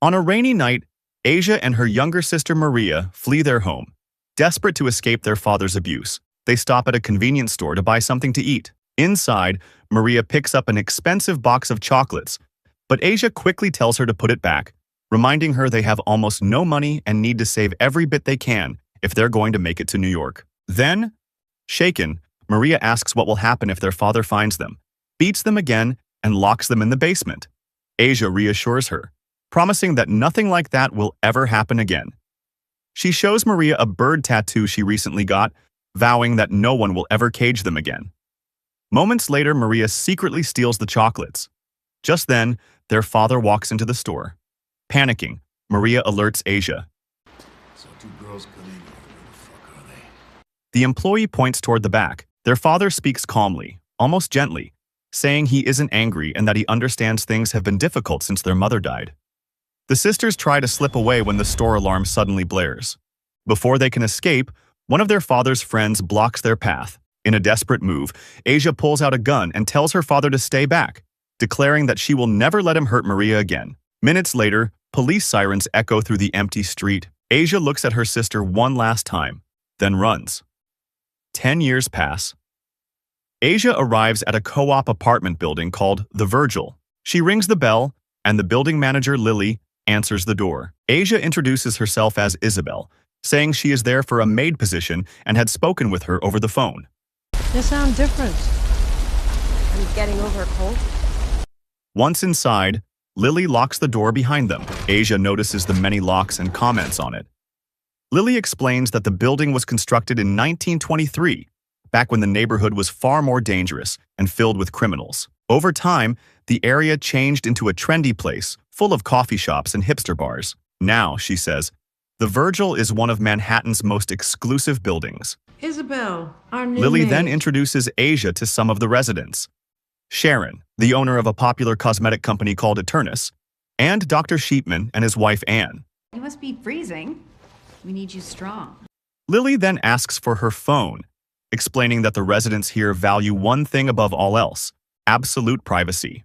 On a rainy night, Asia and her younger sister Maria flee their home. Desperate to escape their father's abuse, they stop at a convenience store to buy something to eat. Inside, Maria picks up an expensive box of chocolates, but Asia quickly tells her to put it back, reminding her they have almost no money and need to save every bit they can if they're going to make it to New York. Then, shaken, Maria asks what will happen if their father finds them, beats them again, and locks them in the basement. Asia reassures her, promising that nothing like that will ever happen again. She shows Maria a bird tattoo she recently got, vowing that no one will ever cage them again. Moments later, Maria secretly steals the chocolates. Just then, their father walks into the store. Panicking, Maria alerts Asia. So two girls come in here. Where the fuck are they? The employee points toward the back. Their father speaks calmly, almost gently, saying he isn't angry and that he understands things have been difficult since their mother died. The sisters try to slip away when the store alarm suddenly blares. Before they can escape, one of their father's friends blocks their path. In a desperate move, Asia pulls out a gun and tells her father to stay back, declaring that she will never let him hurt Maria again. Minutes later, police sirens echo through the empty street. Asia looks at her sister one last time, then runs. 10 years pass. Asia arrives at a co-op apartment building called the Virgil. She rings the bell, and the building manager, Lily, answers the door. Asia introduces herself as Isabel, saying she is there for a maid position and had spoken with her over the phone. You sound different. Are you getting over a cold? Once inside, Lily locks the door behind them. Asia notices the many locks and comments on it. Lily explains that the building was constructed in 1923, back when the neighborhood was far more dangerous and filled with criminals. Over time, the area changed into a trendy place, full of coffee shops and hipster bars. Now, she says, the Virgil is one of Manhattan's most exclusive buildings. Isabel, our new Lily maid. then introduces Asia to some of the residents. Sharon, the owner of a popular cosmetic company called Eternus, and Dr. Sheepman and his wife Anne. You must be freezing. We need you strong. Lily then asks for her phone, explaining that the residents here value one thing above all else: absolute privacy.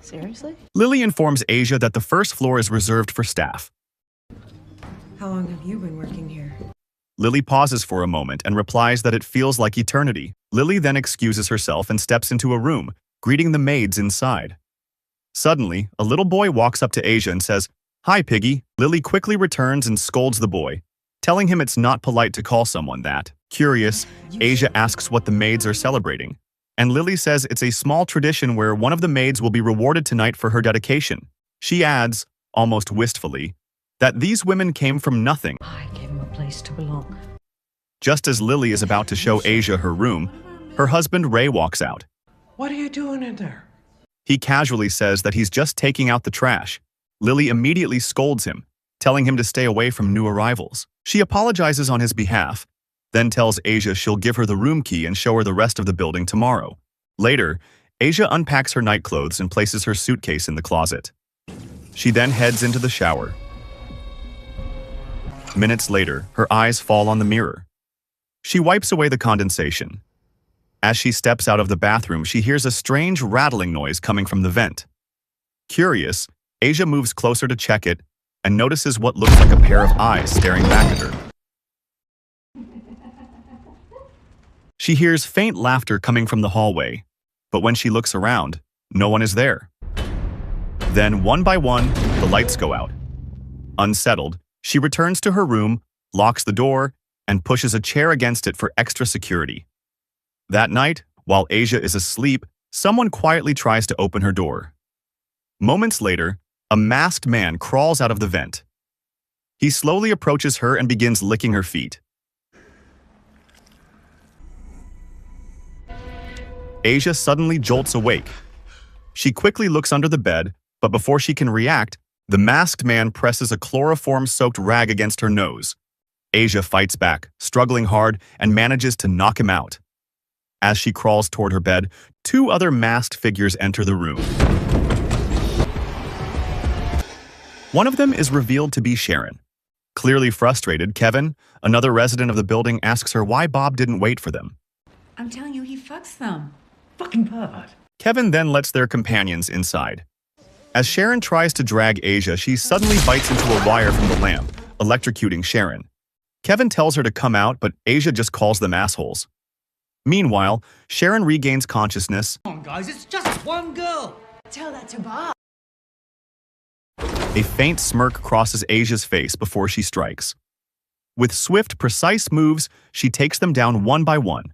Seriously? Lily informs Asia that the first floor is reserved for staff. How long have you been working here? Lily pauses for a moment and replies that it feels like eternity. Lily then excuses herself and steps into a room, greeting the maids inside. Suddenly, a little boy walks up to Asia and says, "Hi, Piggy." Lily quickly returns and scolds the boy, telling him it's not polite to call someone that. Curious, Asia asks what the maids are celebrating, and Lily says it's a small tradition where one of the maids will be rewarded tonight for her dedication. She adds, almost wistfully, that these women came from nothing. I gave him a place to belong. Just as Lily is about to show Asia her room, her husband Ray walks out. What are you doing in there? He casually says that he's just taking out the trash. Lily immediately scolds him, telling him to stay away from new arrivals. She apologizes on his behalf, then tells Asia she'll give her the room key and show her the rest of the building tomorrow. Later, Asia unpacks her nightclothes and places her suitcase in the closet. She then heads into the shower. Minutes later, her eyes fall on the mirror. She wipes away the condensation. As she steps out of the bathroom, she hears a strange rattling noise coming from the vent. Curious, Asia moves closer to check it and notices what looks like a pair of eyes staring back at her. She hears faint laughter coming from the hallway, but when she looks around, no one is there. Then, one by one, the lights go out. Unsettled, she returns to her room, locks the door, and pushes a chair against it for extra security. That night, while Asia is asleep, someone quietly tries to open her door. Moments later, a masked man crawls out of the vent. He slowly approaches her and begins licking her feet. Asia suddenly jolts awake. She quickly looks under the bed, but before she can react, the masked man presses a chloroform-soaked rag against her nose. Asia fights back, struggling hard, and manages to knock him out. As she crawls toward her bed, two other masked figures enter the room. One of them is revealed to be Sharon. Clearly frustrated, Kevin, another resident of the building, asks her why Bob didn't wait for them. I'm telling you, he fucks them. Fucking pervert. Kevin then lets their companions inside. As Sharon tries to drag Asia, she suddenly bites into a wire from the lamp, electrocuting Sharon. Kevin tells her to come out, but Asia just calls them assholes. Meanwhile, Sharon regains consciousness. Come on, guys, it's just one girl. Tell that to Bob. A faint smirk crosses Asia's face before she strikes. With swift, precise moves, she takes them down one by one.